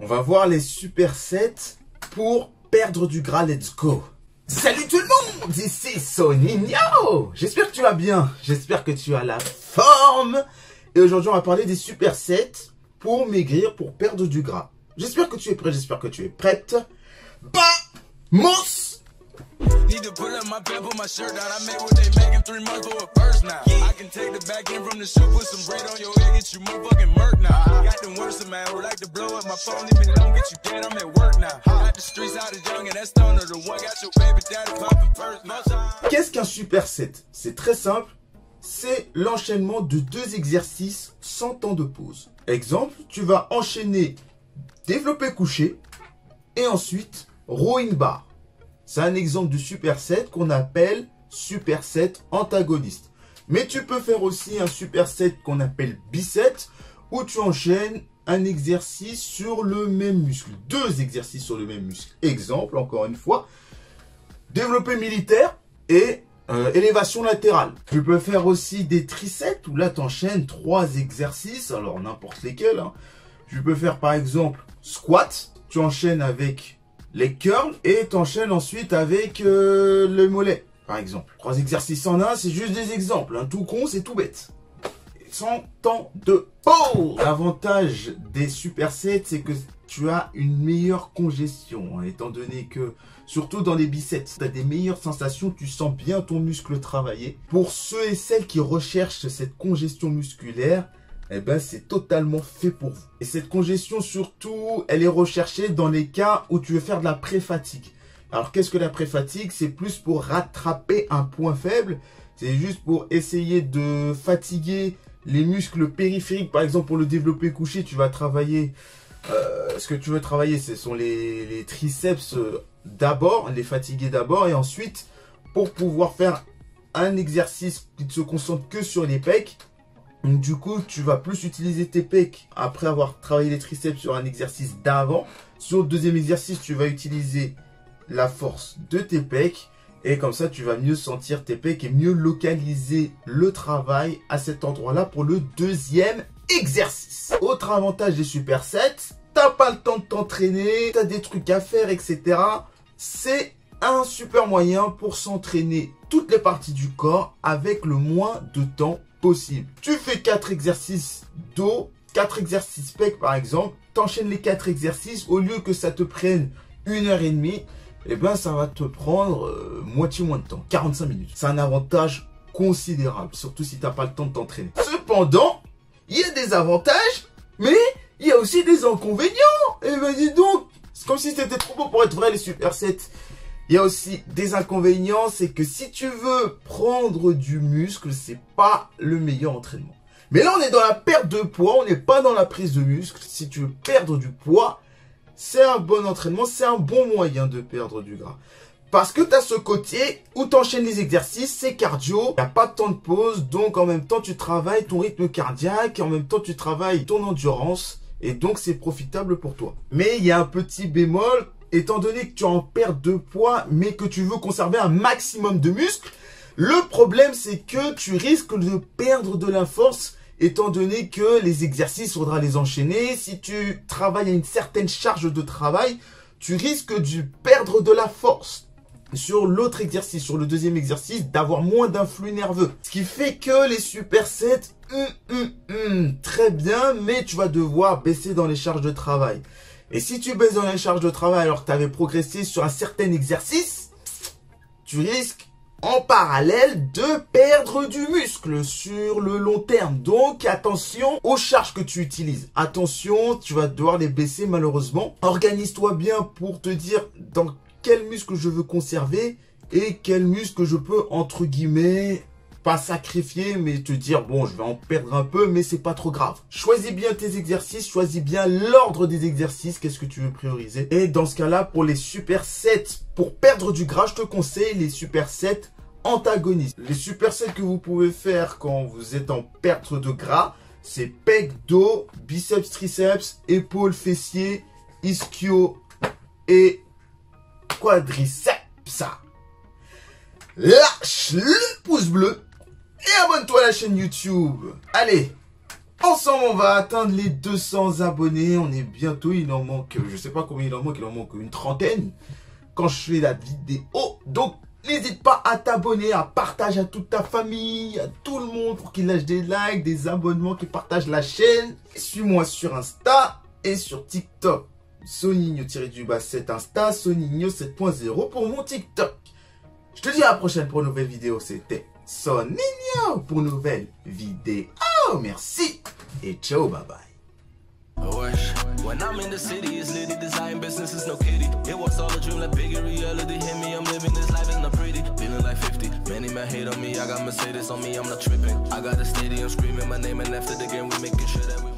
On va voir les supersets pour perdre du gras. Let's go. Salut tout le monde, ici Soninho. J'espère que tu vas bien. J'espère que tu as la forme. Et aujourd'hui, on va parler des supersets pour maigrir, pour perdre du gras. J'espère que tu es prêt, j'espère que tu es prête. Vamos! Need to pull up my pants, put my shirt down. I made what they making 3 months for a first now. I can take the back end from the show, put some bread on your head, get you motherfucking murk now. Got them worse, man, would like to blow up my phone, leave me alone, get you dead, I'm at work now. Got the streets out of young and that's stoner, the one got your baby daddy popping first now. Qu'est-ce qu'un superset? C'est très simple. C'est l'enchaînement de 2 exercices sans temps de pause. Exemple, tu vas enchaîner développé couché et ensuite rowing bar. C'est un exemple de superset qu'on appelle superset antagoniste. Mais tu peux faire aussi un superset qu'on appelle biset où tu enchaînes un exercice sur le même muscle. 2 exercices sur le même muscle. Exemple, encore une fois, développé militaire et élévation latérale. Tu peux faire aussi des trisets où là tu enchaînes 3 exercices, alors n'importe lesquels. Hein. Tu peux faire par exemple squat, tu enchaînes avec les curls et tu enchaînes ensuite avec le mollet par exemple. 3 exercices en un, c'est juste des exemples. Hein. Tout con, c'est tout bête. Sans temps de pause. L'avantage des supersets, c'est que tu as une meilleure congestion, hein, étant donné que, surtout dans les biceps, tu as des meilleures sensations, tu sens bien ton muscle travailler. Pour ceux et celles qui recherchent cette congestion musculaire, eh ben, c'est totalement fait pour vous. Et cette congestion, surtout, elle est recherchée dans les cas où tu veux faire de la pré-fatigue. Alors, qu'est-ce que la pré-fatigue? C'est plus pour rattraper un point faible. C'est juste pour essayer de fatiguer les muscles périphériques. Par exemple, pour le développé couché, tu vas travailler... ce que tu veux travailler, ce sont les triceps d'abord, les fatiguer d'abord. Et ensuite, pour pouvoir faire un exercice qui ne se concentre que sur les pecs, donc du coup, tu vas plus utiliser tes pecs après avoir travaillé les triceps sur un exercice d'avant. Sur le deuxième exercice, tu vas utiliser la force de tes pecs. Et comme ça, tu vas mieux sentir tes pecs et mieux localiser le travail à cet endroit-là pour le deuxième exercice. Autre avantage des supersets, t'as pas le temps de t'entraîner, t'as des trucs à faire, etc. C'est un super moyen pour s'entraîner toutes les parties du corps avec le moins de temps possible. Tu fais 4 exercices dos, 4 exercices pecs par exemple, t'enchaînes les 4 exercices, au lieu que ça te prenne 1h30, eh ben ça va te prendre moitié moins de temps, 45 minutes. C'est un avantage considérable, surtout si t'as pas le temps de t'entraîner. Cependant, il y a des avantages, mais il y a aussi des inconvénients. Et ben dis donc, c'est comme si c'était trop beau pour être vrai les supersets. Il y a aussi des inconvénients, c'est que si tu veux prendre du muscle, c'est pas le meilleur entraînement. Mais là, on est dans la perte de poids, on n'est pas dans la prise de muscle. Si tu veux perdre du poids, c'est un bon entraînement, c'est un bon moyen de perdre du gras. Parce que tu as ce côté où tu enchaînes les exercices, c'est cardio, il n'y a pas de temps de pause, donc en même temps tu travailles ton rythme cardiaque, et en même temps tu travailles ton endurance, et donc c'est profitable pour toi. Mais il y a un petit bémol, étant donné que tu es en perte de poids, mais que tu veux conserver un maximum de muscles, le problème c'est que tu risques de perdre de la force, étant donné que les exercices, il faudra les enchaîner. Si tu travailles à une certaine charge de travail, tu risques de perdre de la force. Sur l'autre exercice, sur le deuxième exercice, d'avoir moins d'influx nerveux. Ce qui fait que les supersets, très bien, mais tu vas devoir baisser dans les charges de travail. Et si tu baisses dans les charges de travail alors que tu avais progressé sur un certain exercice, tu risques en parallèle de perdre du muscle sur le long terme. Donc attention aux charges que tu utilises. Attention, tu vas devoir les baisser malheureusement. Organise-toi bien pour te dire dans quel muscle je veux conserver et quel muscle je peux, entre guillemets, pas sacrifier, mais te dire, bon, je vais en perdre un peu, mais c'est pas trop grave. Choisis bien tes exercices, choisis bien l'ordre des exercices, qu'est-ce que tu veux prioriser. Et dans ce cas-là, pour les supersets, pour perdre du gras, je te conseille les supersets antagonistes. Les supersets que vous pouvez faire quand vous êtes en perte de gras, c'est pec, dos, biceps, triceps, épaules, fessiers, ischio et quadriceps. Lâche le pouce bleu et abonne-toi à la chaîne YouTube. Allez, Ensemble, on va atteindre les 200 abonnés. On est bientôt, il en manque, je sais pas combien il en manque une trentaine quand je fais la vidéo. Donc, n'hésite pas à t'abonner, à partager à toute ta famille, à tout le monde pour qu'ils lâchent des likes, des abonnements, qu'ils partagent la chaîne. Suis-moi sur Insta et sur TikTok. Soninho-7 Insta, Soninho 7.0 pour mon TikTok. Je te dis à la prochaine pour une nouvelle vidéo. C'était Soninho pour une nouvelle vidéo. Merci et ciao, bye bye. When I'm in the city, it's litty. Design business is no kiddie. It was all a dream, like bigger reality. Hit me, I'm living this life, it's not pretty. Feeling like 50. Many men hate on me. I got Mercedes on me, I'm not tripping. I got a stadium screaming my name, and after the game, we making sure that we